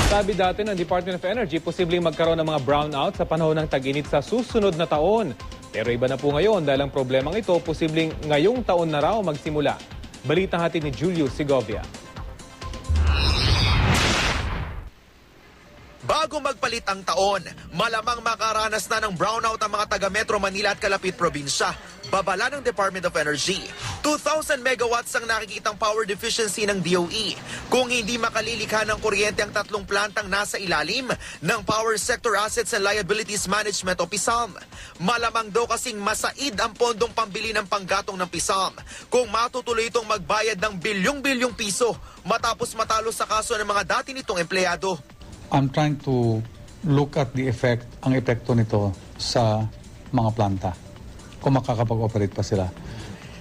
Sabi dati ng Department of Energy, posibleng magkaroon ng mga brownout sa panahon ng tag-init sa susunod na taon. Pero iba na po ngayon dahil ang problemang ito posibleng ngayong taon na raw magsimula. Balita hatid ni Julio Segovia. Bago magpalit ang taon, malamang makaranas na ng brownout ang mga taga Metro Manila at kalapit probinsya. Babala ng Department of Energy. 2,000 megawatts ang nakikitang power deficiency ng DOE. Kung hindi makalilikha ng kuryente ang tatlong plantang nasa ilalim ng Power Sector Assets and Liabilities Management o PSAM. Malamang daw kasing masaid ang pondong pambili ng panggatong ng PSAM kung matutuloy itong magbayad ng bilyong-bilyong piso matapos matalo sa kaso ng mga dati nitong empleyado. I'm trying to look at the effect, ang epekto nito sa mga planta kung makakapag-operate pa sila.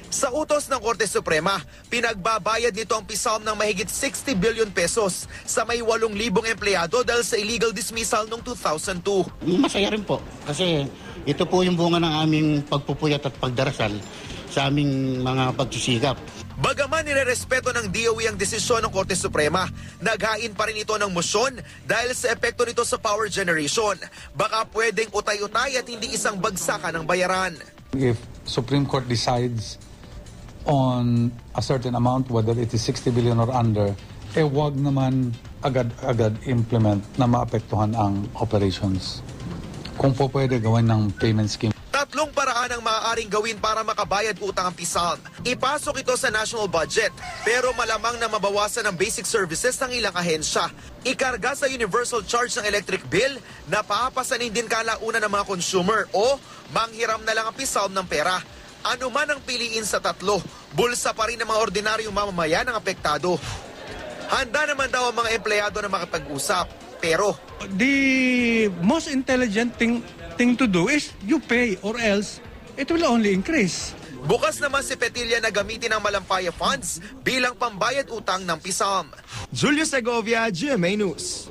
Sa utos ng Korte Suprema, pinagbabayad nito ang PSAM ng mahigit 60 billion pesos sa may 8,000 empleyado dahil sa illegal dismissal noong 2002. Masaya rin po kasi ito po yung bunga ng aming pagpupuyat at pagdarasal sa aming mga pagsisikap. Bagaman nirerespeto ng DOE ang desisyon ng Korte Suprema, naghain pa rin ito ng motion dahil sa epekto nito sa power generation. Baka pwedeng utay-utay at hindi isang bagsakan ng bayaran. If Supreme Court decides on a certain amount, whether it is 60 billion or under, wag naman agad-agad implement na maapektuhan ang operations. Kung po pwede gawin ng payment scheme. Tatlong paraan ang maaaring gawin para makabayad utang ang PSAM. Ipasok ito sa national budget, pero malamang na mabawasan ang basic services ng ilang ahensya. Ikarga sa universal charge ng electric bill na papasanin din kalaunan ng mga consumer o manghiram na lang ang PSAM ng pera. Ano man ang piliin sa tatlo, bulsa pa rin ng mga ordinaryong mamamayan ang apektado. Handa naman daw ang mga empleyado na makipag-usap, pero the most intelligent thing to do is you pay or else it will only increase. bukas naman si Petilla na gamitin ang Malampaya Funds bilang pambayad utang ng PSAM. Julio Segovia, GMA News.